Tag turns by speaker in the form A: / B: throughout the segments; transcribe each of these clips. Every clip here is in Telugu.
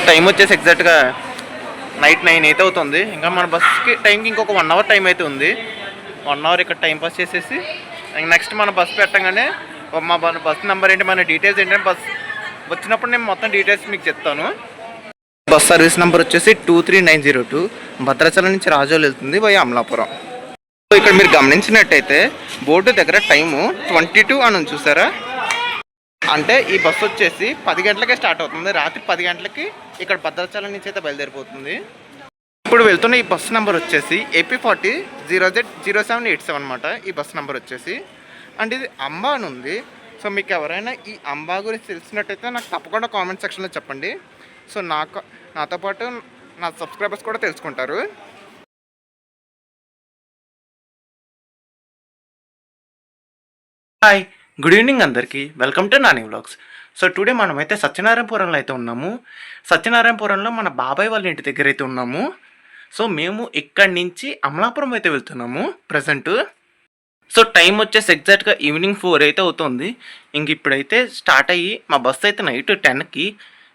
A: ఇప్పుడు టైం వచ్చేసి ఎగ్జాక్ట్గా నైట్ 9 అయితే అవుతుంది. ఇంకా మన బస్కి టైంకి ఇంకొక 1 అవర్ టైం అయితే ఉంది. 1 అవర్ ఇక్కడ టైం పాస్ చేసేసి నెక్స్ట్ మన బస్ పెట్టగానే మా బస్ నెంబర్ ఏంటి, మన డీటెయిల్స్ ఏంటంటే బస్ వచ్చినప్పుడు నేను మొత్తం డీటెయిల్స్ మీకు చెప్తాను. బస్ సర్వీస్ నెంబర్ వచ్చేసి 23902 భద్రాచలం నుంచి రాజోలు వెళ్తుంది వై అమలాపురం. సో ఇక్కడ మీరు గమనించినట్టయితే బోర్డు దగ్గర టైము 22 అని చూసారా. అంటే ఈ బస్సు వచ్చేసి 10 గంటలకే స్టార్ట్ అవుతుంది. రాత్రి 10 గంటలకి ఇక్కడ భద్రాచలం నుంచి అయితే బయలుదేరిపోతుంది. ఇప్పుడు వెళ్తున్న ఈ బస్సు నెంబర్ వచ్చేసి AP40 0Z0787 అనమాట. ఈ బస్సు నెంబర్ వచ్చేసి అండ్ ఇది అంబా అని ఉంది. సో మీకు ఎవరైనా ఈ అంబా గురించి తెలిసినట్టయితే నాకు తప్పకుండా కామెంట్ సెక్షన్లో చెప్పండి. సో నాతో పాటు నా సబ్స్క్రైబర్స్ కూడా తెలుసుకుంటారు. హాయ్, గుడ్ ఈవినింగ్ అందరికీ. Welcome to Nani vlogs. So today మనమైతే సత్యనారాయణపురంలో అయితే ఉన్నాము. సత్యనారాయణపురంలో మన బాబాయ్ వాళ్ళ ఇంటి దగ్గర అయితే ఉన్నాము. సో మేము ఇక్కడి నుంచి అమలాపురం అయితే వెళ్తున్నాము ప్రజెంట్. సో టైం వచ్చేసి ఎగ్జాక్ట్గా ఈవినింగ్ 4 అయితే అవుతుంది. ఇంక ఇప్పుడైతే స్టార్ట్ అయ్యి మా బస్సు అయితే నైట్ 10కి.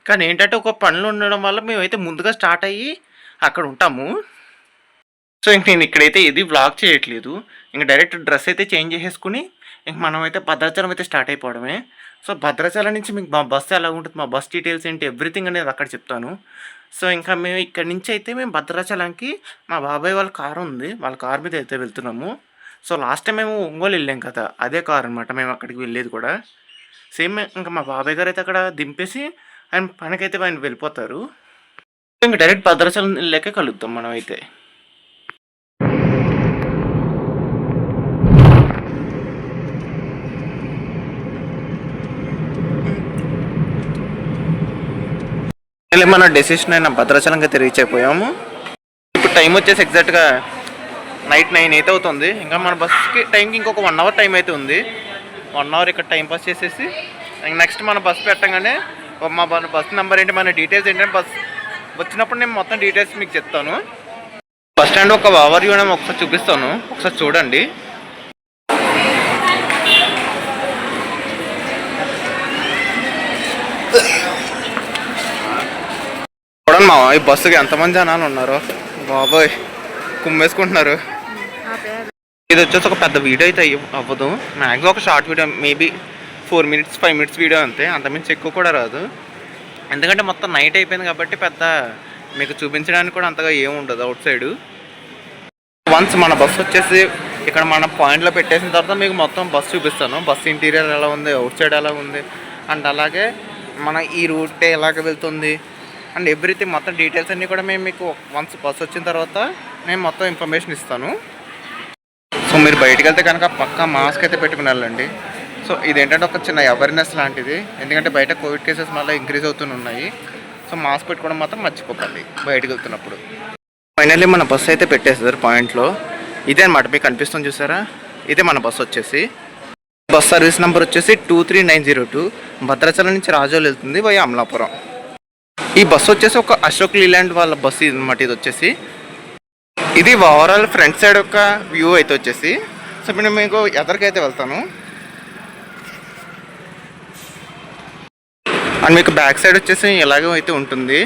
A: కానీ ఏంటంటే ఒక పనులు ఉండడం వల్ల మేమైతే ముందుగా స్టార్ట్ అయ్యి అక్కడ ఉంటాము. సో ఇంక నేను ఇక్కడైతే ఏది వ్లాగ్ చేయట్లేదు. ఇంక డైరెక్ట్ డ్రెస్ అయితే చేంజ్ చేసేసుకుని ఇంక మనమైతే భద్రాచలం అయితే స్టార్ట్ అయిపోవడమే. సో భద్రాచలం నుంచి మీకు మా బస్సు ఎలా ఉంటుంది, మా బస్ డీటెయిల్స్ ఏంటి, ఎవ్రీథింగ్ అనేది అక్కడ చెప్తాను. సో ఇంకా మేము ఇక్కడి నుంచి అయితే మేము భద్రాచలంకి మా బాబాయ్ వాళ్ళ కారు ఉంది, వాళ్ళ కారు మీద అయితే వెళ్తున్నాము. సో లాస్ట్ టైం మేము ఒంగోలు వెళ్ళాం కదా, అదే కారు అనమాట మేము అక్కడికి వెళ్ళేది కూడా. సేమ్ ఇంకా మా బాబాయ్ గారు అయితే అక్కడ దింపేసి ఆయన పనికైతే ఆయన వెళ్ళిపోతారు. ఇంకా డైరెక్ట్ భద్రాచలం వెళ్ళాకే కలుద్దాం మనం అయితే. మన డెసిషన్ అయినా భద్రాచలంకి అయితే రీచ్ అయిపోయాము. ఇప్పుడు టైం వచ్చేసి ఎగ్జాక్ట్గా నైట్ 9 అయితే అవుతుంది. ఇంకా మన బస్కి టైంకి ఇంకొక 1 అవర్ టైం అయితే ఉంది. 1 అవర్ ఇక్కడ టైం పాస్ చేసేసి నెక్స్ట్ మన బస్ పెట్టగానే మా బస్ నెంబర్ ఏంటి, మన డీటెయిల్స్ ఏంటంటే బస్ వచ్చినప్పుడు నేను మొత్తం డీటెయిల్స్ మీకు చెప్తాను. బస్ స్టాండ్ ఒక ఓవర్ వ్యూ ఒకసారి చూపిస్తాను, ఒకసారి చూడండి. చూడండి మా ఈ బస్సుకి ఎంతమంది జనాలు ఉన్నారు బాబోయ్, కుమ్మేసుకుంటున్నారు. ఇది వచ్చేసి ఒక పెద్ద వీడియో అయితే అవ్వదు, మ్యాక్సిమం ఒక short video, maybe 4 minutes 5 minutes video అంతే, అంతమించి ఎక్కువ కూడా రాదు. ఎందుకంటే మొత్తం నైట్ అయిపోయింది కాబట్టి పెద్ద మీకు చూపించడానికి కూడా అంతగా ఏముండదు అవుట్ సైడ్. వన్స్ మన బస్సు వచ్చేసి ఇక్కడ మన పాయింట్లో పెట్టేసిన తర్వాత మీకు మొత్తం బస్సు చూపిస్తాను. బస్సు ఇంటీరియర్ ఎలా ఉంది, అవుట్ సైడ్ ఎలా ఉంది, అండ్ అలాగే మన ఈ రూట్ ఎలాగ వెళ్తుంది అండ్ ఎవ్రీథింగ్ మొత్తం డీటెయిల్స్ అన్నీ కూడా మేము మీకు వన్స్ బస్సు వచ్చిన తర్వాత నేను మొత్తం ఇన్ఫర్మేషన్ ఇస్తాను. సో మీరు బయటకు వెళ్తే కనుక పక్కా మాస్క్ అయితే పెట్టుకుని వెళ్ళండి. సో ఇదేంటంటే ఒక చిన్న అవేర్నెస్ లాంటిది, ఎందుకంటే బయట కోవిడ్ కేసెస్ మళ్ళీ ఇంక్రీజ్ అవుతున్నాయి. సో మాస్క్ పెట్టుకోవడం మాత్రం మర్చిపోకండి బయటకు వెళ్తున్నప్పుడు. ఫైనల్లీ మన బస్సు అయితే పెట్టేస్తారు పాయింట్లో. ఇదే అనమాట మీకు కనిపిస్తుంది చూసారా, ఇదే మన బస్సు వచ్చేసి. బస్ సర్వీస్ నెంబర్ వచ్చేసి 23902 భద్రాచలం నుంచి రాజోలు వెళ్తుంది వై అమలాపురం. ఈ బస్సు వచ్చేసి ఒక అశోక్ లీలాండ్ వాళ్ళ బస్సు ఇది అనమాట. ఇది వచ్చేసి ఇది ఓవరాల్ ఫ్రంట్ సైడ్ ఒక వ్యూ అయితే వచ్చేసి. సో ఇప్పుడు మీకు ఎదరికైతే వెళ్తాను అండ్ మీకు బ్యాక్ సైడ్ వచ్చేసి ఎలాగో అయితే ఉంటుంది.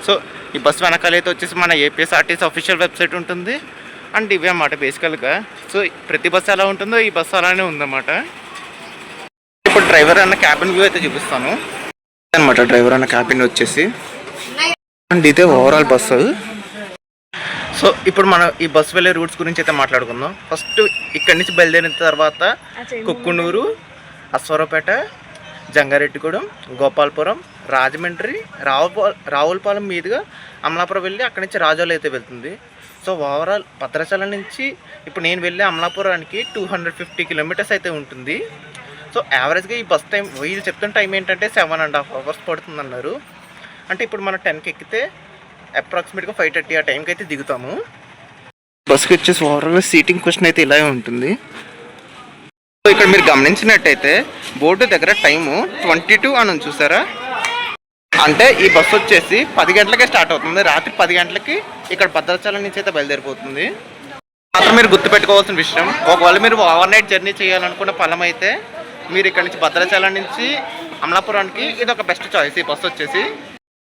A: సో ఈ బస్సు వెనకాలైతే వచ్చేసి మన APSRTC అఫీషియల్ వెబ్సైట్ ఉంటుంది అండ్ ఇవే అన్నమాట బేసికల్గా. సో ప్రతి బస్సు ఎలా ఉంటుందో ఈ బస్సు అలానే ఉందన్నమాట. ఇప్పుడు డ్రైవర్ అన్న క్యాబిన్ వ్యూ అయితే చూపిస్తాను అనమాట. డ్రైవర్ అన్న క్యాబిన్ వచ్చేసి అండ్ ఇదే ఓవరాల్ బస్సు. సో ఇప్పుడు మనం ఈ బస్సు వెళ్ళే రూట్స్ గురించి అయితే మాట్లాడుకుందాం. ఫస్ట్ ఇక్కడి నుంచి బయలుదేరిన తర్వాత కుక్కునూరు, అశ్వరావుపేట, జంగారెడ్డిగూడెం, గోపాలపురం, రాజమండ్రి, రావులపాలెం మీదుగా అమలాపురం వెళ్ళి అక్కడి నుంచి రాజోలు అయితే వెళ్తుంది. సో ఓవరాల్ భద్రాచలం నుంచి ఇప్పుడు నేను వెళ్ళే అమలాపురానికి 250 కిలోమీటర్స్ అయితే ఉంటుంది. సో యావరేజ్గా ఈ బస్ టైం వీళ్ళు చెప్తున్న టైం ఏంటంటే 7.5 అవర్స్ పడుతుంది అన్నారు. అంటే ఇప్పుడు మనం 10కి ఎక్కితే అప్రాక్సిమేట్గా 5:30 ఆ టైంకి అయితే దిగుతాము. బస్కి వచ్చేసి ఓవరాల్ సీటింగ్ క్వశ్చన్ అయితే ఇలాగే ఉంటుంది. సో ఇక్కడ మీరు గమనించినట్టయితే బోర్డు దగ్గర టైము 22 అని చూసారా. అంటే ఈ బస్సు వచ్చేసి 10 గంటలకే స్టార్ట్ అవుతుంది. రాత్రి 10 గంటలకి ఇక్కడ భద్రాచలం నుంచి అయితే బయలుదేరిపోతుంది. మాత్రం మీరు గుర్తుపెట్టుకోవాల్సిన విషయం, ఒకవేళ మీరు ఓవర్ నైట్ జర్నీ చేయాలనుకున్న ఫలం అయితే మీరు ఇక్కడ నుంచి భద్రాచలం నుంచి అమలాపురానికి ఇది ఒక బెస్ట్ చాయిస్ ఈ బస్సు వచ్చేసి.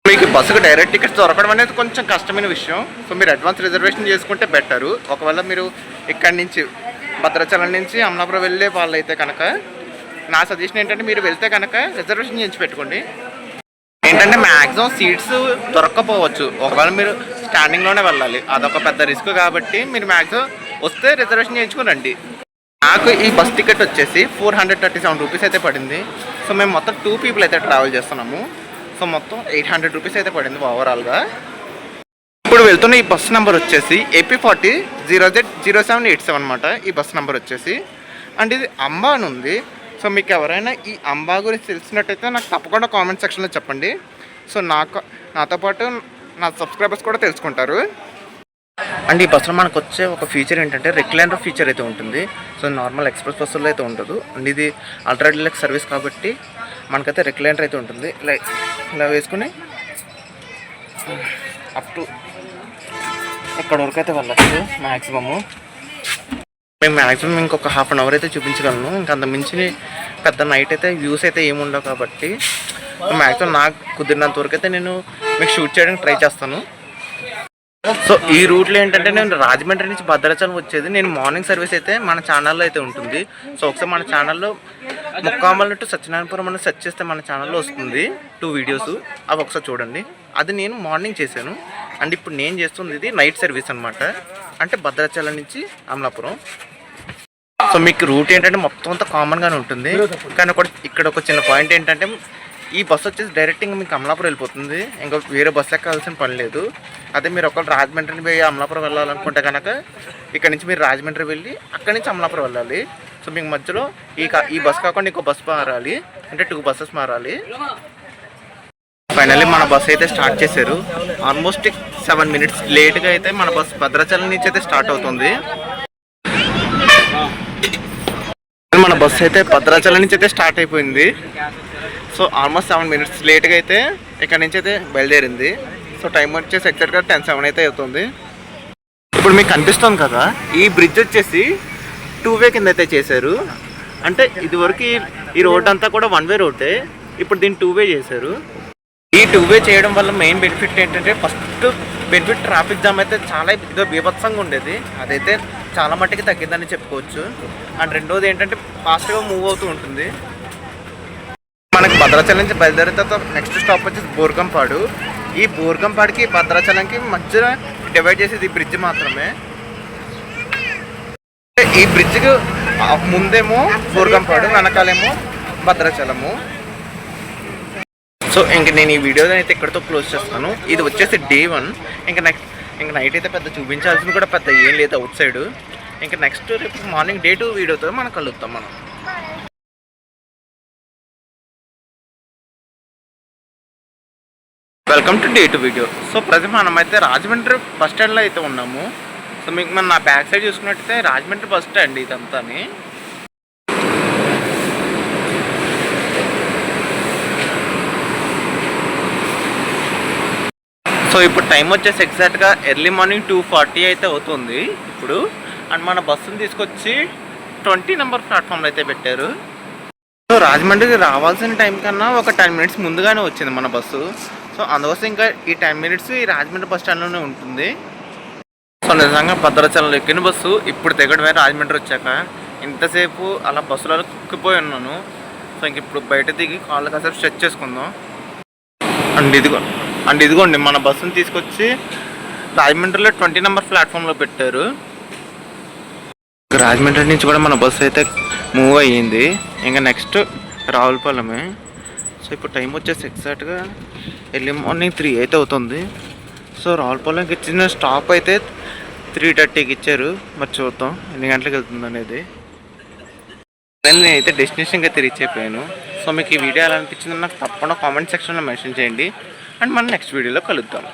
A: మీకు బస్సుకు డైరెక్ట్ టికెట్స్ దొరకడం అనేది కొంచెం కష్టమైన విషయం. సో మీరు అడ్వాన్స్ రిజర్వేషన్ చేసుకుంటే బెటరు. ఒకవేళ మీరు ఇక్కడి నుంచి భద్రాచలం నుంచి అమలాపురం వెళ్ళే వాళ్ళైతే కనుక నా సజెషన్ ఏంటంటే మీరు వెళ్తే కనుక రిజర్వేషన్ చేయించి పెట్టుకోండి. ఏంటంటే మ్యాక్సిమం సీట్స్ దొరక్కపోవచ్చు. ఒకవేళ మీరు స్టాండింగ్లోనే వెళ్ళాలి, అదొక పెద్ద రిస్క్. కాబట్టి మీరు మ్యాక్సిమం వస్తే రిజర్వేషన్ చేయించుకోనండి. నాకు ఈ బస్ టికెట్ వచ్చేసి 437 రూపీస్ అయితే పడింది. సో మేము మొత్తం 2 పీపుల్ అయితే ట్రావెల్ చేస్తున్నాము. సో మొత్తం 800 రూపీస్ అయితే పడింది ఓవరాల్గా. ఇప్పుడు వెళ్తున్న ఈ బస్ నెంబర్ వచ్చేసి AP40 0Z0787 అనమాట. ఈ బస్ నెంబర్ వచ్చేసి అండ్ ఇది అంబా అని ఉంది. సో మీకు ఎవరైనా ఈ అంబా గురించి తెలిసినట్టయితే నాకు తప్పకుండా కామెంట్ సెక్షన్లో చెప్పండి. సో నాతో పాటు నా సబ్స్క్రైబర్స్ కూడా తెలుసుకుంటారు. అండ్ ఈ బస్సులో మనకు వచ్చే ఒక ఫీచర్ ఏంటంటే రిక్లైనర్ ఫీచర్ అయితే ఉంటుంది. సో నార్మల్ ఎక్స్ప్రెస్ బస్సుల్లో అయితే ఉండదు. అండ్ ఇది అల్ట్రా డీలక్స్ సర్వీస్ కాబట్టి మనకైతే రిక్లైనర్ అయితే ఉంటుంది. ఇలా వేసుకుని అప్ టు ఇక్కడ వరకు అయితే వెళ్ళచ్చు మ్యాక్సిమము. మేము మ్యాక్సిమం ఇంకొక హాఫ్ అన్ అవర్ అయితే చూపించగలను. ఇంక అంత మించి పెద్ద నైట్ అయితే వ్యూస్ అయితే ఏముండవు కాబట్టి మ్యాక్సిమం నాకు కుదిరినంత వరకు అయితే నేను మీకు షూట్ చేయడానికి ట్రై చేస్తాను. సో ఈ రూట్లో ఏంటంటే నేను రాజమండ్రి నుంచి భద్రాచలం వచ్చేది నేను మార్నింగ్ సర్వీస్ అయితే మన ఛానల్లో అయితే ఉంటుంది. సో ఒకసారి మన ఛానల్లో ముక్కామల్ టు సత్యనారాయణపురం అని సెర్చ్ చేస్తే మన ఛానల్లో వస్తుంది 2 వీడియోస్. అవి ఒకసారి చూడండి. అది నేను మార్నింగ్ చేశాను. అండ్ ఇప్పుడు నేను చేస్తుంది ఇది నైట్ సర్వీస్ అనమాట. అంటే భద్రాచలం నుంచి అమలాపురం. సో మీకు రూట్ ఏంటంటే మొత్తం అంతా కామన్గానే ఉంటుంది. కానీ ఇక్కడ ఒక చిన్న పాయింట్ ఏంటంటే ఈ బస్సు వచ్చేసి డైరెక్ట్ ఇంకా మీకు అమలాపురం వెళ్ళిపోతుంది. ఇంకా వేరే బస్సు ఎక్కాల్సిన పని లేదు. అదే మీరు ఒకవేళ రాజమండ్రిని పోయి అమలాపురం వెళ్ళాలనుకుంటే కనుక ఇక్కడ నుంచి మీరు రాజమండ్రి వెళ్ళి అక్కడి నుంచి అమలాపురం వెళ్ళాలి. సో మీకు మధ్యలో ఈ బస్సు కాకుండా ఇంకో బస్సు మారాలి. అంటే 2 బస్సెస్ మారాలి. ఫైనల్లీ మన బస్సు అయితే స్టార్ట్ చేశారు. ఆల్మోస్ట్ 7 మినిట్స్ లేట్గా అయితే మన బస్సు భద్రాచలం నుంచి అయితే స్టార్ట్ అవుతుంది. మన బస్సు అయితే భద్రాచలం నుంచి అయితే స్టార్ట్ అయిపోయింది. సో ఆల్మోస్ట్ 7 మినిట్స్ లేట్గా అయితే ఇక్కడ నుంచి అయితే బయలుదేరింది. సో టైం వచ్చేసి ఎగ్జాక్ట్గా 10:07 అయితే అవుతుంది. ఇప్పుడు మీకు కనిపిస్తుంది కదా, ఈ బ్రిడ్జ్ వచ్చేసి 2 వే కింద అయితే చేశారు. అంటే ఇదివరకు ఈ రోడ్ అంతా కూడా 1 వే రోడ్డే. ఇప్పుడు దీన్ని 2 వే చేశారు. ఈ 2 వే చేయడం వల్ల మెయిన్ బెనిఫిట్ ఏంటంటే ఫస్ట్ బెనిఫిట్ ట్రాఫిక్ జామ్ అయితే చాలా బీభత్సంగా ఉండేది. అదైతే చాలా మట్టుకి తగ్గిందని చెప్పుకోవచ్చు. అండ్ రెండోది ఏంటంటే ఫాస్ట్గా మూవ్ అవుతూ ఉంటుంది. మనకి భద్రాచలం నుంచి బయలుదేరిన తర్వాత నెక్స్ట్ స్టాప్ వచ్చేసి బోర్గంపాడు. ఈ బోర్గంపాడుకి భద్రాచలంకి మధ్యలో డివైడ్ చేసేది ఈ బ్రిడ్జ్ మాత్రమే. ఈ బ్రిడ్జ్కి ముందేమో బోర్గంపాడు, వెనకాలేమో భద్రాచలము. సో ఇంక నేను ఈ వీడియోని అయితే ఇక్కడితో క్లోజ్ చేస్తాను. ఇది వచ్చేసి Day 1. ఇంకా నైట్ అయితే పెద్ద చూపించాల్సింది కూడా పెద్ద ఏం లేదు అవుట్ సైడ్. ఇంకా నెక్స్ట్ రేపు మార్నింగ్ Day 2 వీడియోతో మనం కలుద్దాం మనం. Welcome to Day 2 video. So present మనమైతే రాజమండ్రి బస్ స్టాండ్లో అయితే ఉన్నాము. సో మీకు మన నా బ్యాక్ సైడ్ చూసుకున్నట్టయితే రాజమండ్రి బస్ స్టాండ్ ఇదంతాని. సో ఇప్పుడు టైం వచ్చేసి ఎగ్జాక్ట్గా ఎర్లీ మార్నింగ్ 2:40 అయితే అవుతుంది ఇప్పుడు. అండ్ మన బస్సుని తీసుకొచ్చి 20 నెంబర్ ప్లాట్ఫామ్లో అయితే పెట్టారు. సో రాజమండ్రికి రావాల్సిన టైం కన్నా ఒక 10 మినిట్స్ ముందుగానే వచ్చింది మన బస్సు. సో అందుకోసం ఇంకా ఈ 10 మినిట్స్ ఈ రాజమండ్రి బస్ స్టాండ్లోనే ఉంటుంది. సో నిజంగా భద్రాచలంలో ఎక్కిన బస్సు ఇప్పుడు దిగడమే. రాజమండ్రి వచ్చాక ఇంతసేపు అలా బస్సులో కుక్కిపోయి ఉన్నాను. సో ఇంక ఇప్పుడు బయట దిగి కాళ్ళు కాసేపు స్ట్రెచ్ చేసుకుందాం. అండ్ ఇదిగోండి మన బస్సుని తీసుకొచ్చి రాజమండ్రిలో 20 నెంబర్ ప్లాట్ఫామ్లో పెట్టారు. రాజమండ్రి నుంచి కూడా మన బస్సు అయితే మూవ్ అయ్యింది. ఇంకా నెక్స్ట్ రావులపాలెమే. సో ఇప్పుడు టైం వచ్చేసి ఎగ్జాక్ట్గా ఎర్లీ మార్నింగ్ 3 అయితే అవుతుంది. సో రావులపాలెంకి ఇచ్చిన స్టాప్ అయితే 3:30కి ఇచ్చారు. మరి చూద్దాం ఎన్ని గంటలకు వెళ్తుంది అనేది. నేనైతే డెస్టినేషన్కి అయితే రీచ్ అయిపోయాను. సో మీకు ఈ వీడియో ఎలా అనిపించిందో నాకు తప్పకుండా కామెంట్ సెక్షన్లో మెన్షన్ చేయండి. అండ్ మనం నెక్స్ట్ వీడియోలో కలుద్దాం.